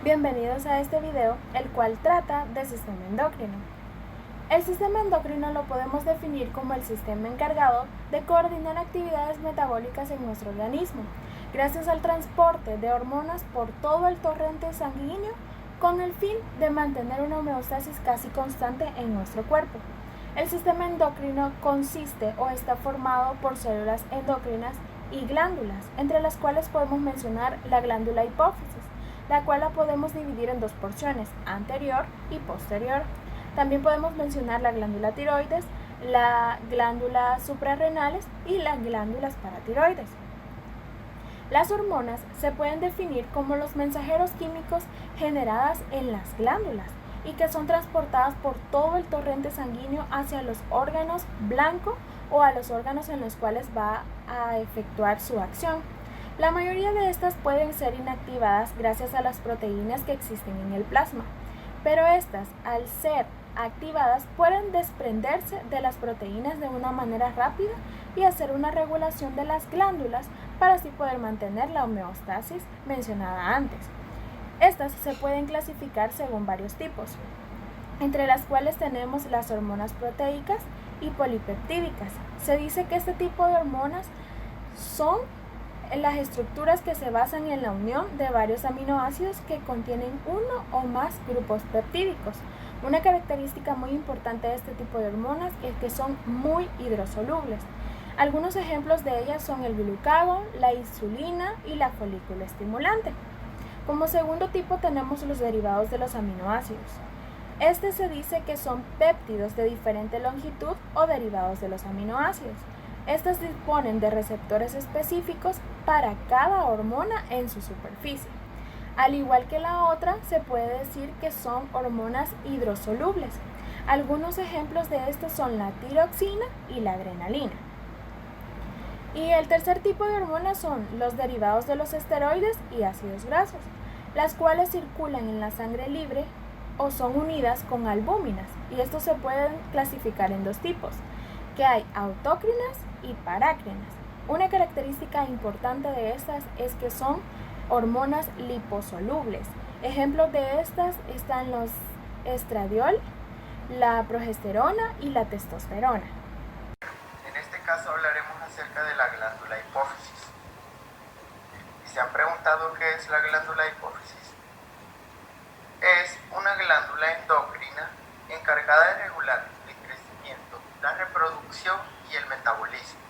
Bienvenidos a este video, el cual trata del sistema endocrino. El sistema endocrino lo podemos definir como el sistema encargado de coordinar actividades metabólicas en nuestro organismo, gracias al transporte de hormonas por todo el torrente sanguíneo con el fin de mantener una homeostasis casi constante en nuestro cuerpo. El sistema endocrino consiste o está formado por células endocrinas y glándulas, entre las cuales podemos mencionar la glándula hipófisis, la cual la podemos dividir en dos porciones, anterior y posterior. También podemos mencionar la glándula tiroides, la glándula suprarrenales y las glándulas paratiroides. Las hormonas se pueden definir como los mensajeros químicos generadas en las glándulas y que son transportadas por todo el torrente sanguíneo hacia los órganos blanco o a los órganos en los cuales va a efectuar su acción. La mayoría de estas pueden ser inactivadas gracias a las proteínas que existen en el plasma, pero estas, al ser activadas, pueden desprenderse de las proteínas de una manera rápida y hacer una regulación de las glándulas para así poder mantener la homeostasis mencionada antes. Estas se pueden clasificar según varios tipos, entre las cuales tenemos las hormonas proteicas y polipeptídicas. Se dice que este tipo de hormonas son las estructuras que se basan en la unión de varios aminoácidos que contienen uno o más grupos peptídicos. Una característica muy importante de este tipo de hormonas es que son muy hidrosolubles. Algunos ejemplos de ellas son el glucagón, la insulina y la folícula estimulante. Como segundo tipo tenemos los derivados de los aminoácidos. Este se dice que son péptidos de diferente longitud o derivados de los aminoácidos. Estas disponen de receptores específicos para cada hormona en su superficie. Al igual que la otra, se puede decir que son hormonas hidrosolubles. Algunos ejemplos de estas son la tiroxina y la adrenalina. Y el tercer tipo de hormonas son los derivados de los esteroides y ácidos grasos, las cuales circulan en la sangre libre o son unidas con albúminas, y estos se pueden clasificar en dos tipos, que hay autócrinas y parácrinas. Una característica importante de estas es que son hormonas liposolubles. Ejemplos de estas están los estradiol, la progesterona y la testosterona. En este caso hablaremos acerca de la glándula hipófisis. ¿Y se han preguntado qué es la glándula hipófisis? Es una glándula endocrina encargada de regular el crecimiento, la reproducción y el metabolismo.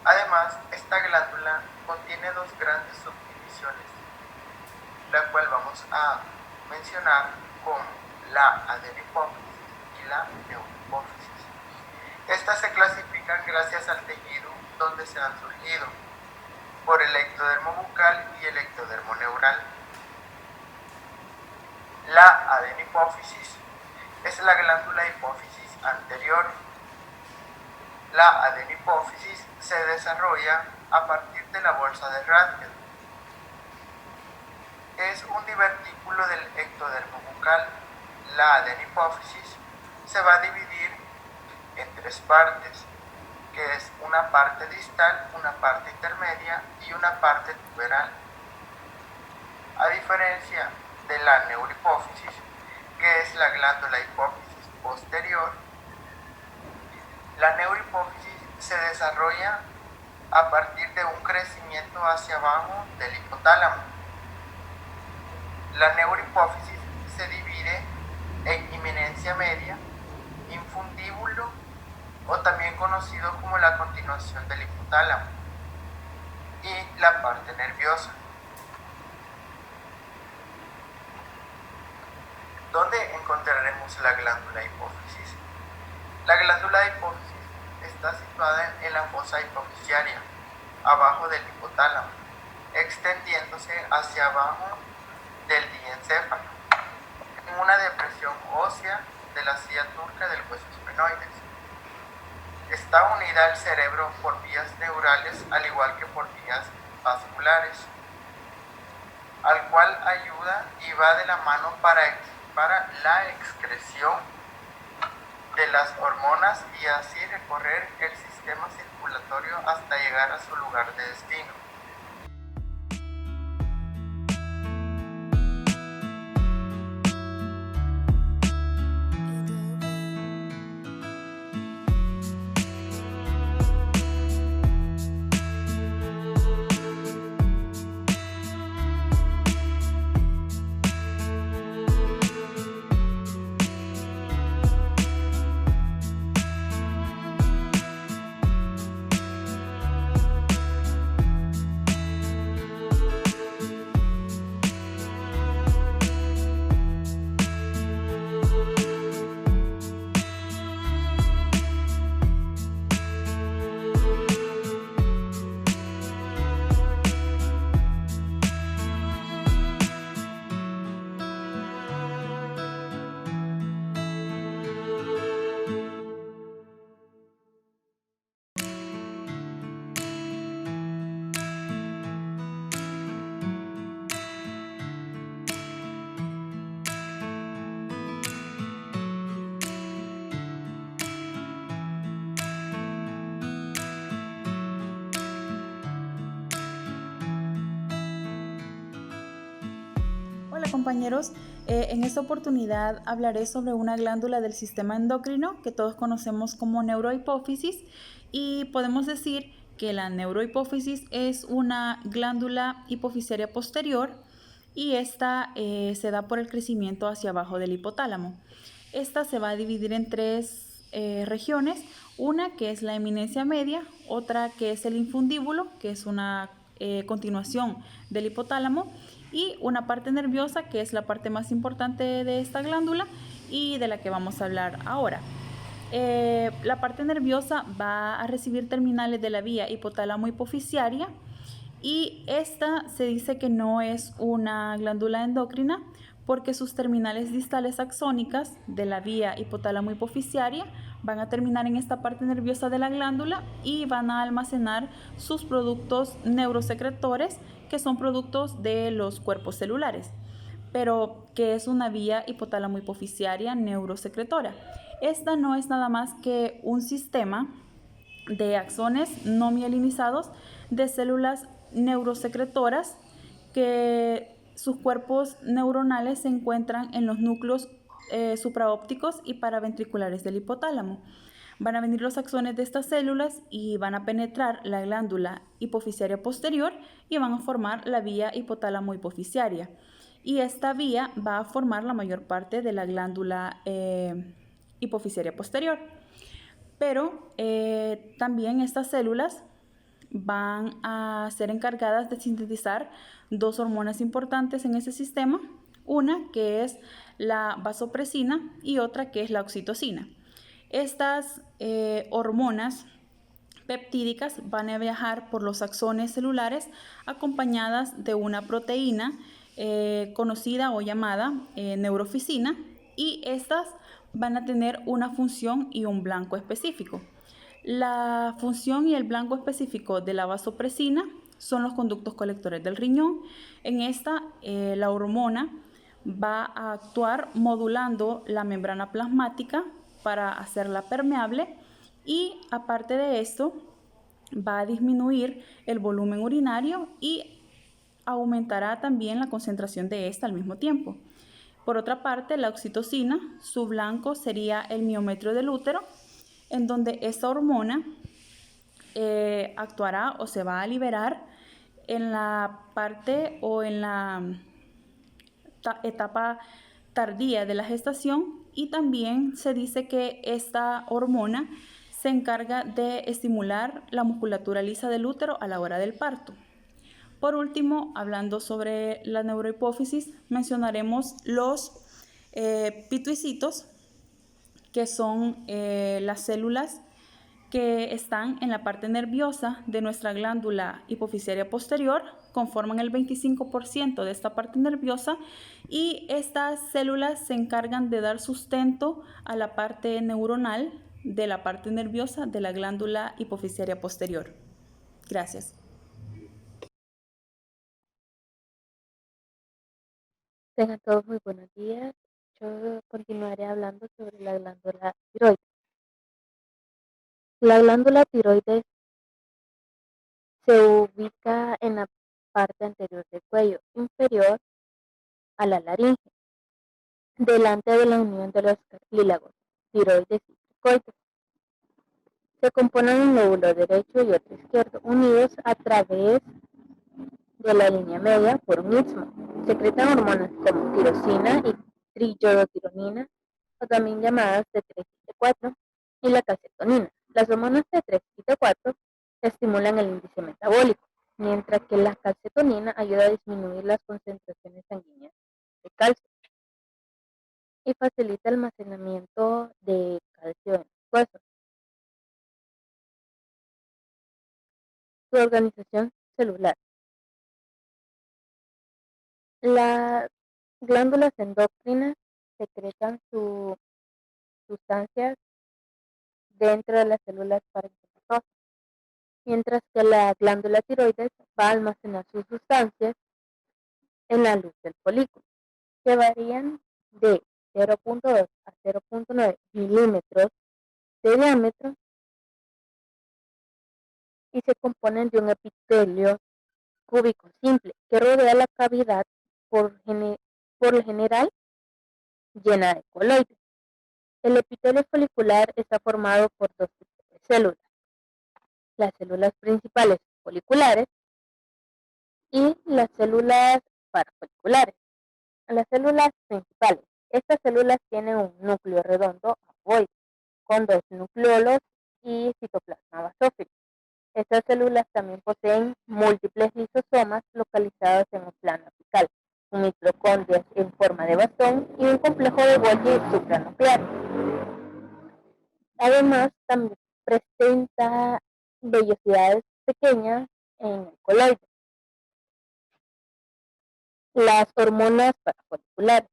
Además, esta glándula contiene dos grandes subdivisiones, la cual vamos a mencionar como la adenopófisis y la neuropófisis. Estas se clasifican gracias al tejido donde se han surgido, por el ectodermo bucal y el ectodermo neural. La adenopófisis es la glándula hipófisis anterior. La adenopófisis se desarrolla a partir de la bolsa de Rayleigh. Es un divertículo del ectodermo bucal. La adenopófisis se va a dividir en tres partes, que es una parte distal, una parte intermedia y una parte tuberal. A diferencia de la neurohipófisis, que es la glándula hipófisis posterior, la neurohipófisis se desarrolla a partir de un crecimiento hacia abajo del hipotálamo. La neurohipófisis se divide en inminencia media, infundíbulo o también conocido como la continuación del hipotálamo, y la parte nerviosa. ¿Dónde encontraremos la glándula hipófisis? La glándula hipófisis está situada en la fosa hipofisiaria, abajo del hipotálamo, extendiéndose hacia abajo del diencéfalo, en una depresión ósea de la silla turca del hueso esfenoides. Está unida al cerebro por vías neurales, al igual que por vías vasculares, al cual ayuda y va de la mano para la excreción de las hormonas y así recorrer el sistema circulatorio hasta llegar a su lugar de destino. compañeros, en esta oportunidad hablaré sobre una glándula del sistema endocrino que todos conocemos como neurohipófisis, y podemos decir que la neurohipófisis es una glándula hipofisiaria posterior y esta se da por el crecimiento hacia abajo del hipotálamo. Esta se va a dividir en tres regiones, una que es la eminencia media, otra que es el infundíbulo, que es una continuación del hipotálamo, y una parte nerviosa, que es la parte más importante de esta glándula y de la que vamos a hablar ahora. La parte nerviosa va a recibir terminales de la vía hipotálamo hipoficiaria, y esta se dice que no es una glándula endocrina porque sus terminales distales axónicas de la vía hipotálamo hipoficiaria van a terminar en esta parte nerviosa de la glándula y van a almacenar sus productos neurosecretores, que son productos de los cuerpos celulares. Pero, ¿qué es una vía hipotálamo hipoficiaria neurosecretora? Esta no es nada más que un sistema de axones no mielinizados de células neurosecretoras, que sus cuerpos neuronales se encuentran en los núcleos supraópticos y paraventriculares del hipotálamo. Van a venir los axones de estas células y van a penetrar la glándula hipofisiaria posterior y van a formar la vía hipotálamo hipoficiaria. Y esta vía va a formar la mayor parte de la glándula hipofisiaria posterior. Pero también estas células van a ser encargadas de sintetizar dos hormonas importantes en ese sistema, una que es la vasopresina y otra que es la oxitocina. Estas hormonas peptídicas van a viajar por los axones celulares acompañadas de una proteína conocida o llamada neurofisina, y estas van a tener una función y un blanco específico. La función y el blanco específico de la vasopresina son los conductos colectores del riñón. En esta, la hormona va a actuar modulando la membrana plasmática para hacerla permeable, y aparte de esto va a disminuir el volumen urinario y aumentará también la concentración de esta al mismo tiempo. Por otra parte, la oxitocina, su blanco sería el miometrio del útero, en donde esta hormona actuará o se va a liberar en la parte o en la etapa tardía de la gestación, y también se dice que esta hormona se encarga de estimular la musculatura lisa del útero a la hora del parto. Por último, hablando sobre la neurohipófisis, mencionaremos los pituicitos, que son las células que están en la parte nerviosa de nuestra glándula hipofisiaria posterior, conforman el 25% de esta parte nerviosa, y estas células se encargan de dar sustento a la parte neuronal de la parte nerviosa de la glándula hipofisiaria posterior. Gracias. Tengan todos muy buenos días. Yo continuaré hablando sobre la glándula tiroides. La glándula tiroides se ubica en la parte anterior del cuello, inferior a la laringe, delante de la unión de los cartílagos tiroides y cricoides. Se componen un lóbulo derecho y otro izquierdo, unidos a través de la línea media por un istmo. Secretan hormonas como tirosina y triiodotironina, o también llamadas T3 y T4, y la calcetonina. Las hormonas T3 y T4 estimulan el índice metabólico, mientras que la calcetonina ayuda a disminuir las concentraciones sanguíneas de calcio y facilita el almacenamiento de calcio en los huesos. Su organización celular. Las glándulas endocrinas secretan sus sustancias dentro de las células parenquimatosas, mientras que la glándula tiroides va a almacenar sus sustancias en la luz del folículo, que varían de 0.2 a 0.9 milímetros de diámetro y se componen de un epitelio cúbico simple que rodea la cavidad por por lo general llena de coloides. El epitelio folicular está formado por dos tipos de células: las células principales foliculares y las células parafoliculares. Las células principales. Estas células tienen un núcleo redondo ovoide con dos nucleolos y citoplasma basófilo. Estas células también poseen múltiples lisosomas localizados en el plano apical, un mitocondrias en forma de bastón y un complejo de Golgi supranuclear. Además, también presenta vellosidades pequeñas en el coloide. Las hormonas parafoliculares.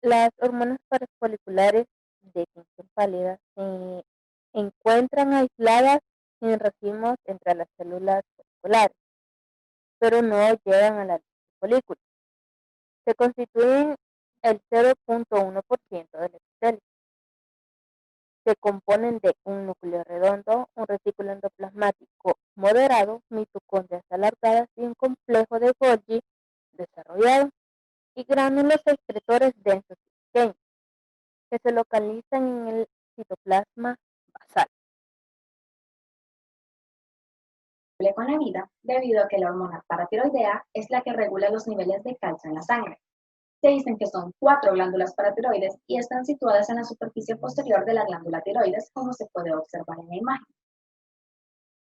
Las hormonas parafoliculares de tinción pálida se encuentran aisladas en racimos entre las células foliculares, pero no llegan a la folícula. Se constituyen el 0.1% del epitelio. Se componen de un núcleo redondo, un retículo endoplasmático moderado, mitocondrias alargadas y un complejo de Golgi desarrollado, y gránulos excretores densos y pequeños, que se localizan en el citoplasma basal. Con la vida debido a que la hormona paratiroidea es la que regula los niveles de calcio en la sangre. Se dicen que son 4 glándulas paratiroides y están situadas en la superficie posterior de la glándula tiroides, como se puede observar en la imagen.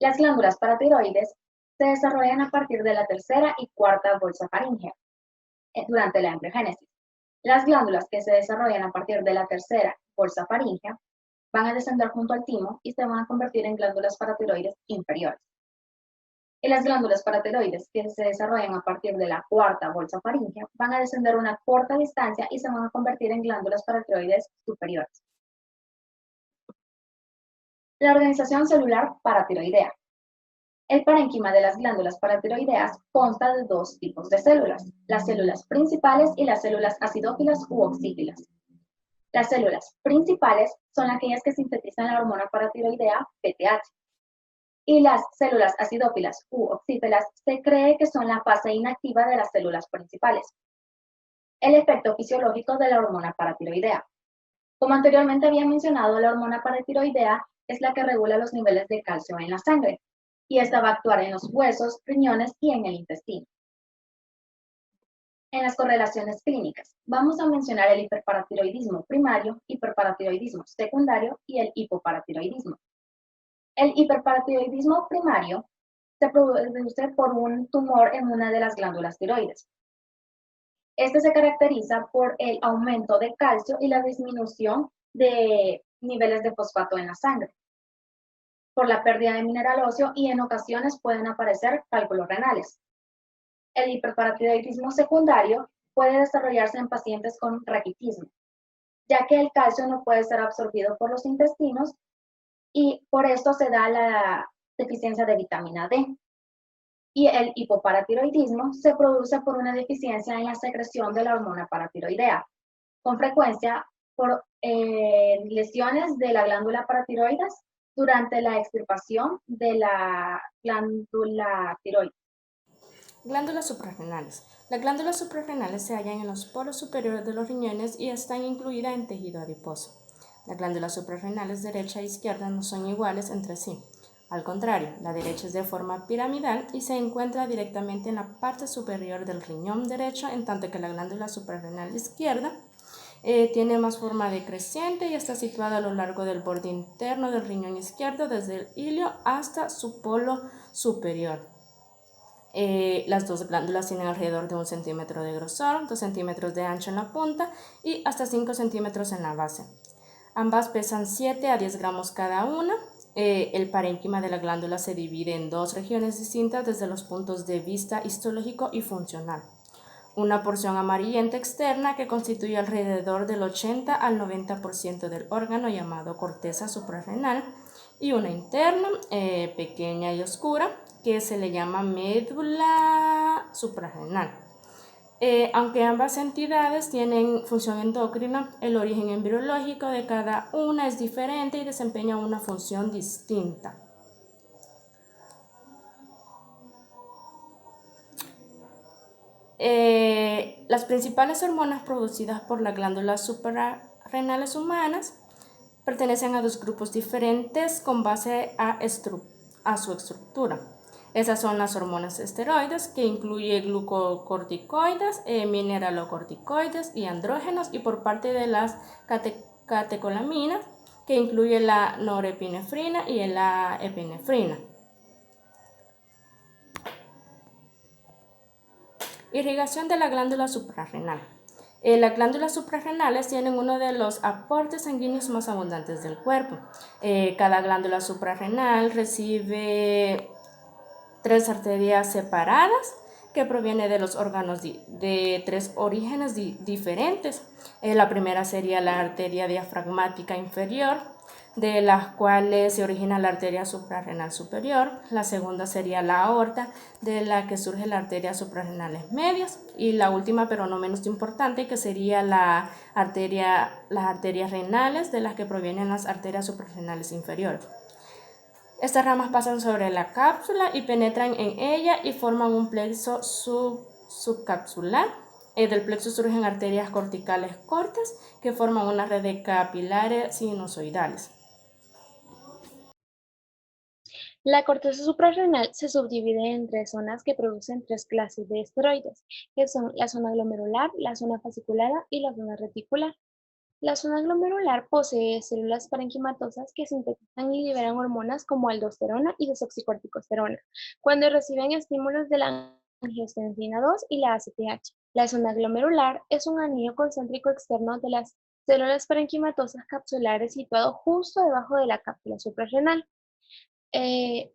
Las glándulas paratiroides se desarrollan a partir de la tercera y cuarta bolsa faríngea durante la embriogénesis. Las glándulas que se desarrollan a partir de la tercera bolsa faríngea van a descender junto al timo y se van a convertir en glándulas paratiroides inferiores. Y las glándulas paratiroides que se desarrollan a partir de la cuarta bolsa faríngea van a descender una corta distancia y se van a convertir en glándulas paratiroides superiores. La organización celular paratiroidea. El parénquima de las glándulas paratiroideas consta de dos tipos de células: las células principales y las células acidófilas u oxífilas. Las células principales son aquellas que sintetizan la hormona paratiroidea PTH. Y las células acidófilas u oxífilas se cree que son la fase inactiva de las células principales. El efecto fisiológico de la hormona paratiroidea. Como anteriormente había mencionado, la hormona paratiroidea es la que regula los niveles de calcio en la sangre, y esta va a actuar en los huesos, riñones y en el intestino. En las correlaciones clínicas, vamos a mencionar el hiperparatiroidismo primario, hiperparatiroidismo secundario y el hipoparatiroidismo. El hiperparatiroidismo primario se produce por un tumor en una de las glándulas tiroides. Este se caracteriza por el aumento de calcio y la disminución de niveles de fosfato en la sangre, por la pérdida de mineral óseo, y en ocasiones pueden aparecer cálculos renales. El hiperparatiroidismo secundario puede desarrollarse en pacientes con raquitismo, ya que el calcio no puede ser absorbido por los intestinos y por esto se da la deficiencia de vitamina D. Y el hipoparatiroidismo se produce por una deficiencia en la secreción de la hormona paratiroidea, con frecuencia por lesiones de la glándula paratiroides durante la extirpación de la glándula tiroides. Glándulas suprarrenales. Las glándulas suprarrenales se hallan en los polos superiores de los riñones y están incluidas en tejido adiposo. Las glándulas suprarrenales derecha e izquierda no son iguales entre sí. Al contrario, la derecha es de forma piramidal y se encuentra directamente en la parte superior del riñón derecho, en tanto que la glándula suprarrenal izquierda tiene más forma decreciente y está situada a lo largo del borde interno del riñón izquierdo, desde el ilio hasta su polo superior. Las dos glándulas tienen alrededor de 1 centímetro de grosor, 2 centímetros de ancho en la punta y hasta 5 centímetros en la base. Ambas pesan 7 a 10 gramos cada una. El parénquima de la glándula se divide en dos regiones distintas desde los puntos de vista histológico y funcional. Una porción amarillenta externa que constituye alrededor del 80 al 90% del órgano, llamado corteza suprarrenal, y una interna pequeña y oscura que se le llama médula suprarrenal. Aunque ambas entidades tienen función endocrina, el origen embriológico de cada una es diferente y desempeña una función distinta. Las principales hormonas producidas por las glándulas suprarrenales humanas pertenecen a dos grupos diferentes con base a su estructura. Esas son las hormonas esteroides, que incluye glucocorticoides, mineralocorticoides y andrógenos, y por parte de las catecolaminas, que incluye la norepinefrina y la epinefrina. Irrigación de la glándula suprarrenal. Las glándulas suprarrenales tienen uno de los aportes sanguíneos más abundantes del cuerpo. Cada glándula suprarrenal recibe 3 arterias separadas que provienen de los órganos de 3 orígenes diferentes. La primera sería la arteria diafragmática inferior, de las cuales se origina la arteria suprarrenal superior. La segunda sería la aorta, de la que surge la arteria suprarrenales medias. Y la última, pero no menos importante, que sería las arterias renales, de las que provienen las arterias suprarrenales inferiores. Estas ramas pasan sobre la cápsula y penetran en ella y forman un plexo subcapsular. Del plexo surgen arterias corticales cortas que forman una red de capilares sinusoidales. La corteza suprarrenal se subdivide en 3 zonas que producen 3 clases de esteroides, que son la zona glomerular, la zona fasciculada y la zona reticular. La zona glomerular posee células parenquimatosas que sintetizan y liberan hormonas como aldosterona y desoxicorticosterona cuando reciben estímulos de la angiotensina 2 y la ACTH. La zona glomerular es un anillo concéntrico externo de las células parenquimatosas capsulares situado justo debajo de la cápsula suprarrenal.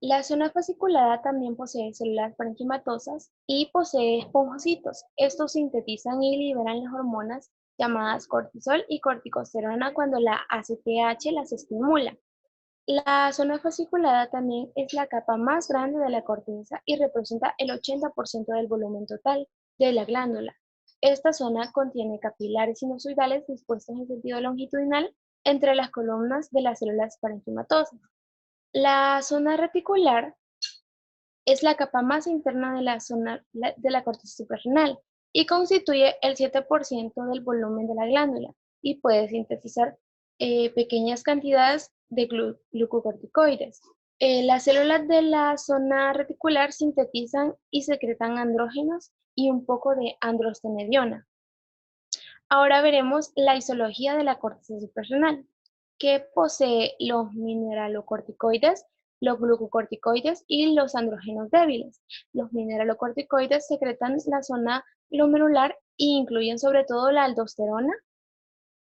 La zona fasciculada también posee células parenquimatosas y posee esponjocitos. Estos sintetizan y liberan las hormonas llamadas cortisol y corticosterona cuando la ACTH las estimula. La zona fasciculada también es la capa más grande de la corteza y representa el 80% del volumen total de la glándula. Esta zona contiene capilares sinusoidales dispuestos en sentido longitudinal entre las columnas de las células parenquimatosas. La zona reticular es la capa más interna de la corteza suprarrenal y constituye el 7% del volumen de la glándula y puede sintetizar pequeñas cantidades de glucocorticoides. Las células de la zona reticular sintetizan y secretan andrógenos y un poco de androstenediona. Ahora veremos la histología de la corteza suprarrenal, que posee los mineralocorticoides, los glucocorticoides y los andrógenos débiles. Los mineralocorticoides secretan la zona glomerular e incluyen sobre todo la aldosterona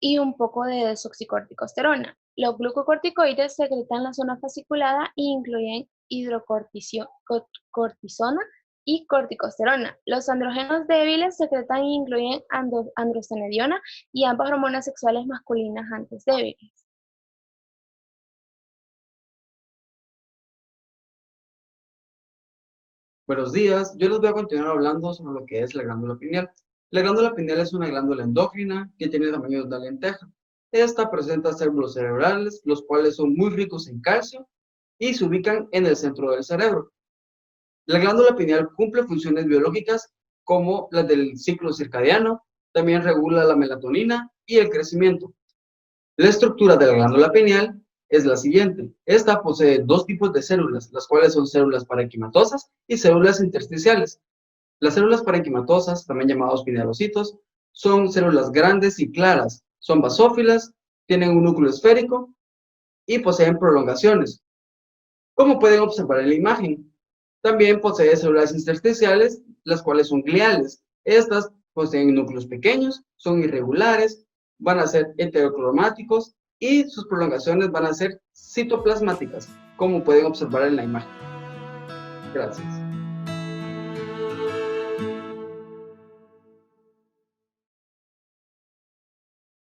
y un poco de desoxicorticosterona. Los glucocorticoides secretan la zona fasciculada e incluyen hidrocortisona y corticosterona. Los andrógenos débiles secretan e incluyen androstenediona y ambas hormonas sexuales masculinas antes débiles. Buenos días, yo les voy a continuar hablando sobre lo que es la glándula pineal. La glándula pineal es una glándula endocrina que tiene tamaño de una lenteja. Esta presenta células cerebrales, los cuales son muy ricos en calcio y se ubican en el centro del cerebro. La glándula pineal cumple funciones biológicas como las del ciclo circadiano, también regula la melatonina y el crecimiento. La estructura de la glándula pineal es la siguiente. Esta posee 2 tipos de células, las cuales son células parenquimatosas y células intersticiales. Las células parenquimatosas, también llamados pinealocitos, son células grandes y claras, son basófilas, tienen un núcleo esférico y poseen prolongaciones. Como pueden observar en la imagen, también posee células intersticiales, las cuales son gliales. Estas poseen núcleos pequeños, son irregulares, van a ser heterocromáticos y sus prolongaciones van a ser citoplasmáticas, como pueden observar en la imagen. Gracias.